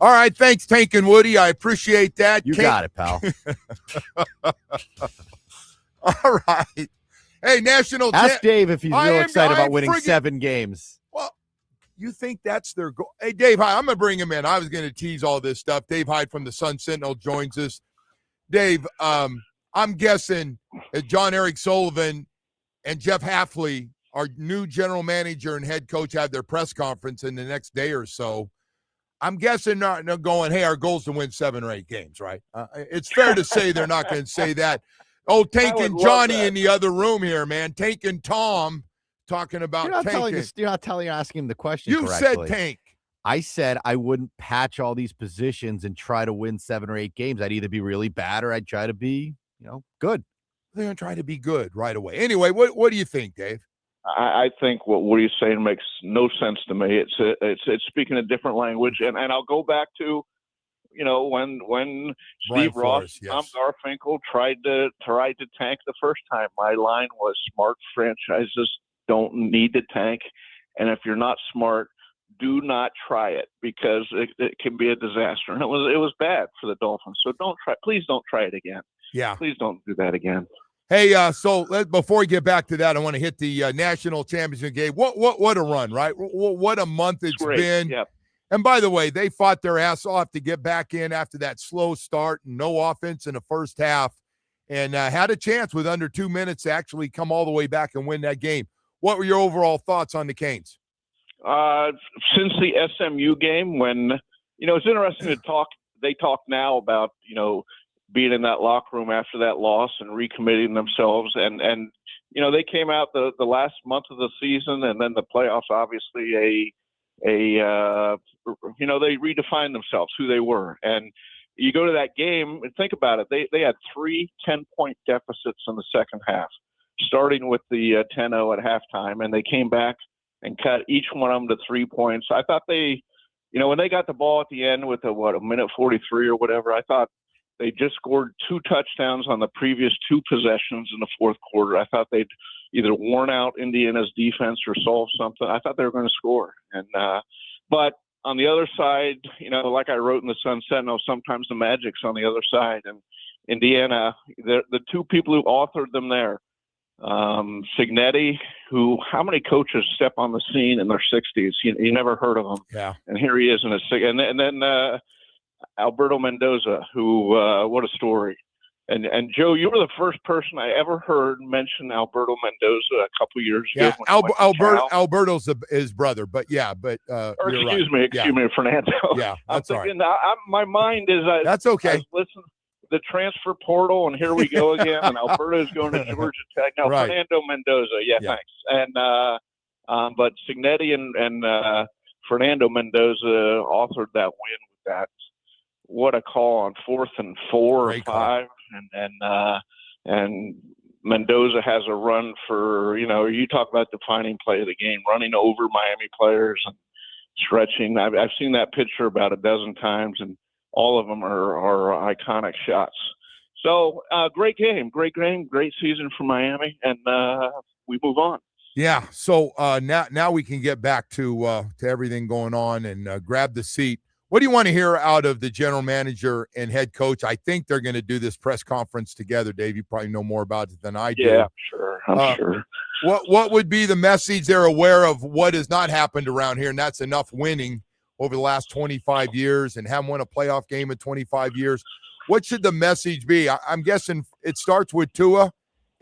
All right, thanks, Tank and Woody. I appreciate that. You got it, pal. All right. Hey, national. Ask Dave if he's real excited about winning 7 games. Well, you think that's their goal? Hey, Dave Hyde, I'm going to bring him in. I was going to tease all this stuff. Dave Hyde from the Sun Sentinel joins us. Dave, I'm guessing that John Eric Sullivan and Jeff Hafley, our new general manager and head coach, have their press conference in the next day or so. I'm guessing not going, hey, our goal is to win 7 or 8 games, right? It's fair to say they're not going to say that. Oh, Tank and Johnny in the other room here, man. Tank and Tom talking about You're not asking him the question correctly. You said Tank. I said I wouldn't patch all these positions and try to win 7 or 8 games. I'd either be really bad or I'd try to be, good. They're going to try to be good right away. Anyway, what do you think, Dave? I think what he's saying makes no sense to me. It's speaking a different language, and I'll go back to, when Steve Ross, Tom Garfinkel tried to tank the first time. My line was, smart franchises don't need to tank, and if you're not smart, do not try it, because it can be a disaster. And it was bad for the Dolphins. So please don't try it again. Yeah, please don't do that again. Hey, before we get back to that, I want to hit the national championship game. What a run, right? What a month it's been. Yep. And by the way, they fought their ass off to get back in after that slow start and no offense in the first half, and had a chance with under 2 minutes to actually come all the way back and win that game. What were your overall thoughts on the Canes? Since the SMU game, when it's interesting to talk. They talk now about being in that locker room after that loss and recommitting themselves. And they came out the last month of the season, and then the playoffs, obviously they redefined themselves, who they were. And you go to that game and think about it. They had 3 10-point deficits in the second half, starting with the 10-0 at halftime. And they came back and cut each one of them to 3 points. I thought they, when they got the ball at the end with a minute 43 or whatever, I thought they just scored 2 touchdowns on the previous 2 possessions in the fourth quarter. I thought they'd either worn out Indiana's defense or solved something. I thought they were going to score. And but on the other side, like I wrote in the Sun Sentinel, sometimes the magic's on the other side. And Indiana, the 2 people who authored them there, Cignetti, how many coaches step on the scene in their 60s? You never heard of him. Yeah. And here he is in his and then Alberto Mendoza, who what a story. And Joe, you were the first person I ever heard mention Alberto Mendoza a couple years ago. Yeah, Alberto's his brother, but excuse me, Fernando. Yeah, that's I'm thinking, my mind is that's okay. Listen, the transfer portal, and here we go again. And Alberto's going to Georgia Tech now. Right. Fernando Mendoza, thanks. And but Cignetti and Fernando Mendoza authored that win with that. What a call on 4th and 4 or 5, and Mendoza has a run for you talk about defining play of the game, running over Miami players and stretching. I've seen that picture about a dozen times, and all of them are iconic shots. So great game, great season for Miami, and we move on. Yeah. So now we can get back to everything going on and grab the seat. What do you want to hear out of the general manager and head coach? I think they're going to do this press conference together. Dave, you probably know more about it than I do. Yeah, sure. I'm sure. What would be the message? They're aware of what has not happened around here, and that's enough winning over the last 25 years and haven't won a playoff game in 25 years. What should the message be? I'm guessing it starts with Tua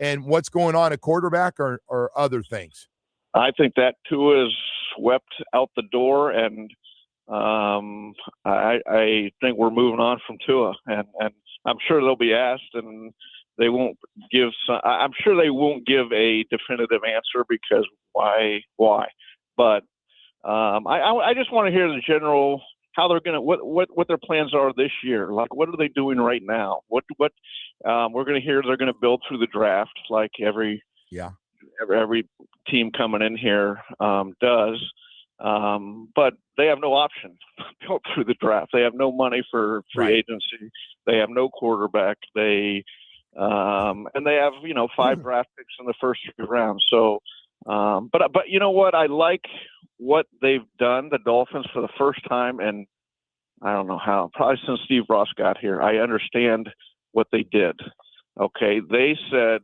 and what's going on at quarterback or other things. I think that Tua is swept out the door, and I think we're moving on from Tua, and I'm sure they'll be asked, and they won't give. I'm sure they won't give a definitive answer, because why? But I just want to hear the general, how they're gonna, what their plans are this year. Like, what are they doing right now? What we're gonna hear they're gonna build through the draft, like every team coming in here does. But they have no option built through the draft. They have no money for free agency. They have no quarterback. And they have 5 draft picks in the first 3 rounds. So, but you know what? I like what they've done, the Dolphins, for the first time in I don't know how, probably since Steve Ross got here. I understand what they did. Okay, they said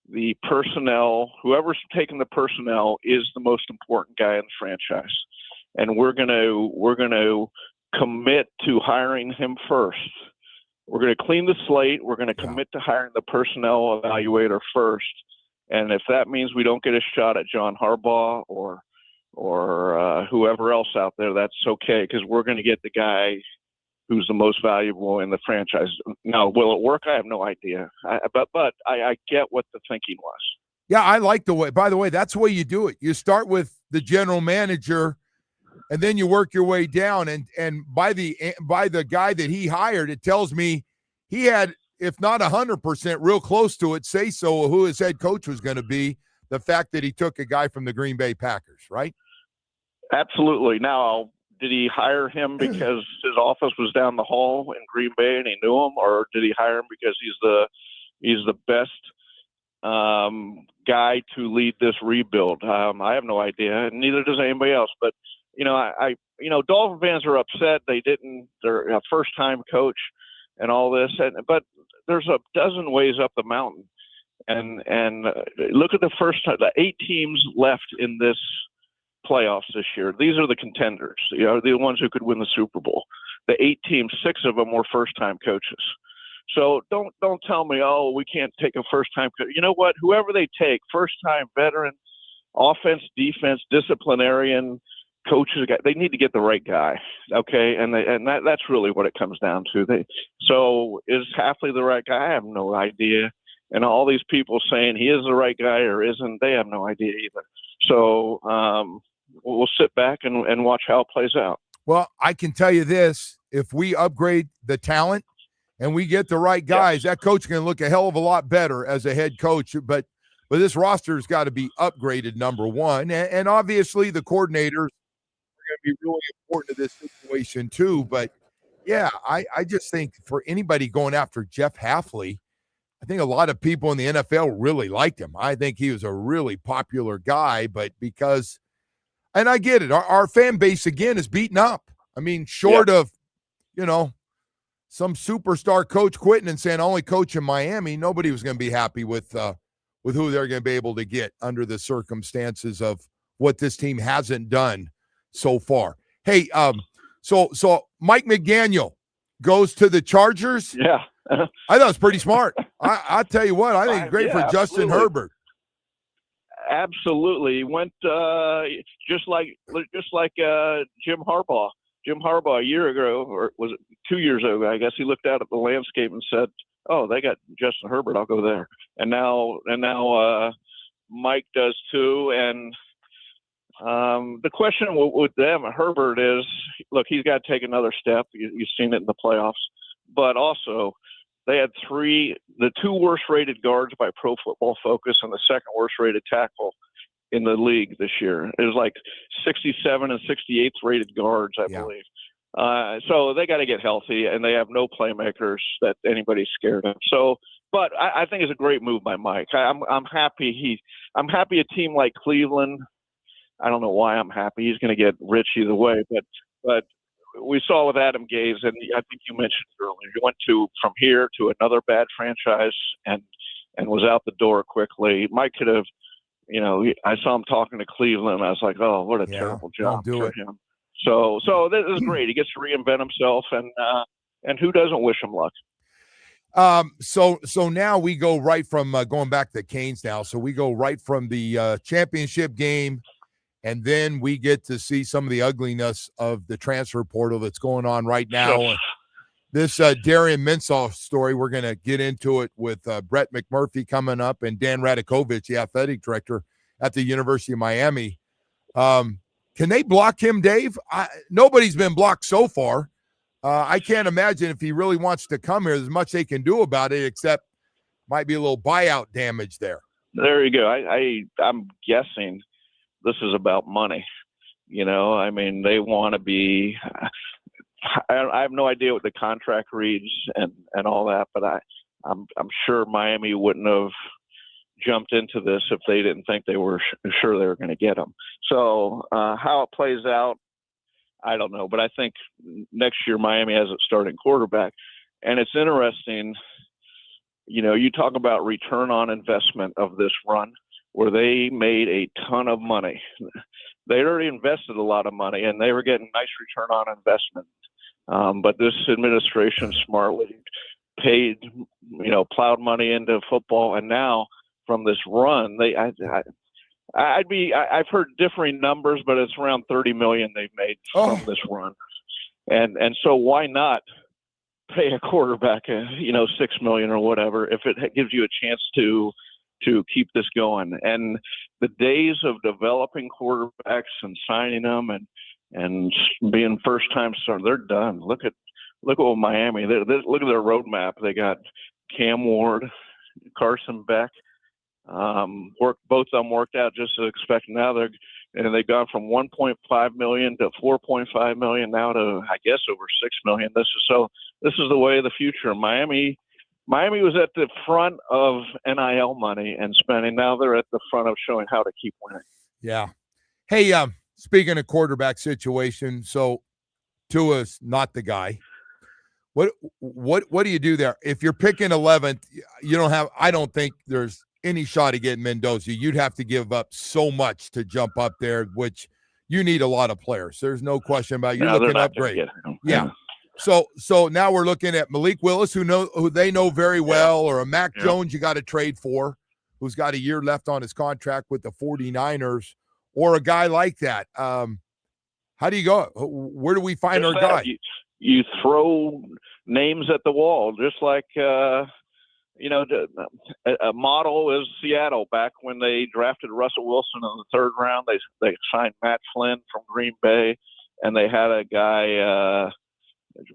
the personnel, whoever's taking the personnel, is the most important guy in the franchise, and we're gonna commit to hiring him first. We're going to clean the slate. We're going to commit to hiring the personnel evaluator first, and if that means we don't get a shot at John Harbaugh or whoever else out there, that's okay, because we're going to get the guy who's the most valuable in the franchise. Now, will it work? I have no idea. But I get what the thinking was. Yeah, I like the way. By the way, that's the way you do it. You start with the general manager, and then you work your way down. And by the guy that he hired, it tells me he had, if not 100%, real close to it, say so who his head coach was going to be. The fact that he took a guy from the Green Bay Packers, right? Absolutely. Now, did he hire him because his office was down the hall in Green Bay and he knew him, or did he hire him because he's the best guy to lead this rebuild? I have no idea, and neither does anybody else. But Dolphin fans are upset they're a first-time coach and all this, but there's a dozen ways up the mountain, and look at the 8 teams left in this playoffs this year. These are the contenders, the ones who could win the Super Bowl. The 8 teams, 6 of them were first-time coaches. So don't tell me, oh, we can't take a first-time coach. You know what? Whoever they take, first-time veteran, offense, defense, disciplinarian, coaches, they need to get the right guy, okay? And that's really what it comes down to. So is Hafley the right guy? I have no idea. And all these people saying he is the right guy or isn't, they have no idea either. So we'll sit back and watch how it plays out. Well, I can tell you this. If we upgrade the talent and we get the right guys, that coach is going to look a hell of a lot better as a head coach. But this roster has got to be upgraded, number one. And obviously the coordinators are going to be really important to this situation too. But, yeah, I just think for anybody going after Jeff Hafley, I think a lot of people in the NFL really liked him. I think he was a really popular guy, but because – and I get it. Our fan base, again, is beaten up. I mean, short of, some superstar coach quitting and saying, only coach in Miami, nobody was going to be happy with who they're going to be able to get under the circumstances of what this team hasn't done so far. Hey, so Mike McDaniel goes to the Chargers. Yeah. I thought it was pretty smart. I'll tell you what, I think it's great for Justin Herbert. Absolutely. He went just like Jim Harbaugh. Jim Harbaugh a year ago, or was it 2 years ago, I guess, he looked out at the landscape and said, oh, they got Justin Herbert, I'll go there. And now Mike does too. And the question with them, Herbert, is, look, he's got to take another step. You've seen it in the playoffs. But also, they had the 2 worst rated guards by Pro Football Focus and the 2nd worst rated tackle in the league this year. It was like 67 and 68th rated guards, I believe. So they got to get healthy, and they have no playmakers that anybody's scared of. So, but I think it's a great move by Mike. I'm happy. I'm happy a team like Cleveland. I don't know why I'm happy. He's going to get rich either way, but we saw with Adam Gase, and I think you mentioned earlier, he went from here to another bad franchise and was out the door quickly. Mike could have, I saw him talking to Cleveland. I was like, oh, what a terrible job for him. So this is great. He gets to reinvent himself, and who doesn't wish him luck? So now we go right from going back to the Canes now. So we go right from the championship game, and then we get to see some of the ugliness of the transfer portal that's going on right now. Sure. This Darian Mensah story, we're going to get into it with Brett McMurphy coming up and Dan Radakovich, the athletic director at the University of Miami. Can they block him, Dave? Nobody's been blocked so far. I can't imagine if he really wants to come here, there's much they can do about it, except might be a little buyout damage there. There you go. I'm guessing this is about money. I mean, they want to be – I have no idea what the contract reads and all that, but I'm sure Miami wouldn't have jumped into this if they didn't think they were sure they were going to get him. So how it plays out, I don't know, but I think next year Miami has a starting quarterback. And it's interesting, you talk about return on investment of this run where they made a ton of money. They already invested a lot of money, and they were getting nice return on investment. But this administration smartly paid, plowed money into football, and now from this run, I've heard differing numbers, but it's around $30 million they've made from this run, and so why not pay a quarterback, $6 million or whatever, if it gives you a chance to keep this going. And the days of developing quarterbacks and signing them and being first time starter, they're done. Look at Miami. Look at their roadmap. They got Cam Ward, Carson Beck. Both of them worked out just as expected. Now they've gone from 1.5 million to 4.5 million, now to I guess over 6 million. This is the way of the future. Miami was at the front of NIL money and spending. Now they're at the front of showing how to keep winning. Yeah. Hey, speaking of quarterback situation, so Tua's not the guy. What do you do there? If you're picking 11th, I don't think there's any shot of getting Mendoza. You'd have to give up so much to jump up there, which you need a lot of players. There's no question about it. You're looking to upgrade. Yeah. So now we're looking at Malik Willis, who they know very well, or a Mac Jones you got to trade for, who's got a year left on his contract with the 49ers, or a guy like that. How do you go? Where do we find our guy? You throw names at the wall, just like a model is Seattle. Back when they drafted Russell Wilson in the third round, they signed Matt Flynn from Green Bay, and they had a guy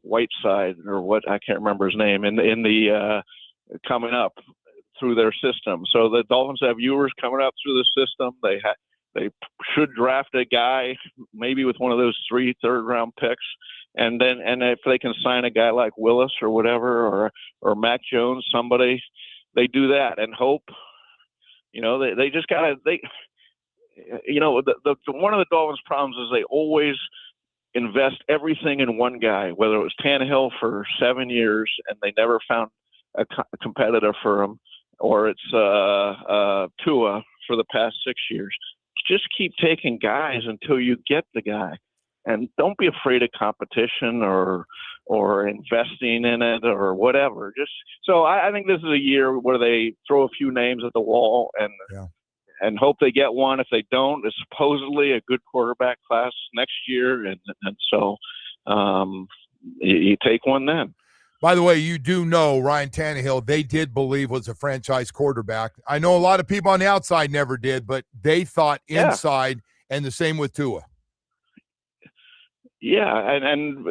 Whiteside or what, I can't remember his name, in the coming up through their system. So the Dolphins have viewers coming up through the system. They should draft a guy maybe with one of those 3 third-round picks, and if they can sign a guy like Willis or whatever, or Mac Jones, somebody, they do that and hope. They just gotta. One of the Dolphins' problems is they always invest everything in one guy. Whether it was Tannehill for 7 years and they never found a competitor for him, or it's Tua for the past 6 years. Just keep taking guys until you get the guy, and don't be afraid of competition or investing in it or whatever. So I think this is a year where they throw a few names at the wall and hope they get one. If they don't, it's supposedly a good quarterback class next year, and so you take one then. By the way, you do know Ryan Tannehill, they did believe was a franchise quarterback. I know a lot of people on the outside never did, but they thought inside, and the same with Tua. Yeah, and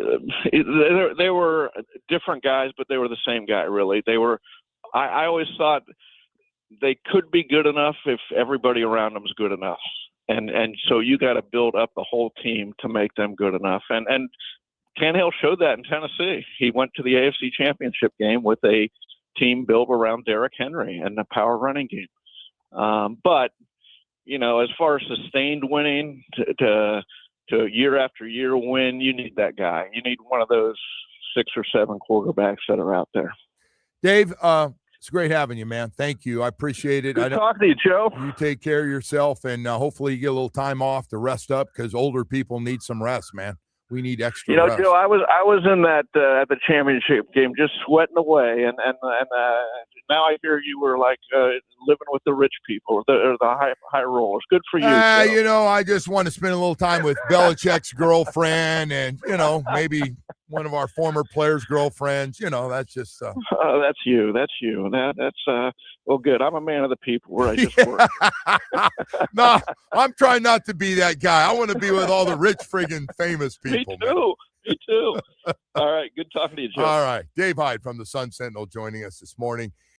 they were different guys, but they were the same guy, really. I always thought they could be good enough if everybody around them is good enough. And so you got to build up the whole team to make them good enough. And Tannehill showed that in Tennessee. He went to the AFC Championship game with a team built around Derrick Henry and the power running game. But, as far as sustained winning to year after year win, you need that guy. You need one of those 6 or 7 quarterbacks that are out there. Dave, it's great having you, man. Thank you. I appreciate it. Good talking to you, Joe. You take care of yourself, and hopefully you get a little time off to rest up, because older people need some rest, man. We need extra rest. Joe, I was in that at the championship game, just sweating away, and now I hear you were like living with the rich people, the high rollers. Good for you. I just want to spend a little time with Belichick's girlfriend, and maybe one of our former players' girlfriends. That's just. That's you. That's well, good. I'm a man of the people where I just work. No, I'm trying not to be that guy. I want to be with all the rich, friggin' famous people. Me too. All right. Good talking to you, Joe. All right. Dave Hyde from the Sun Sentinel joining us this morning.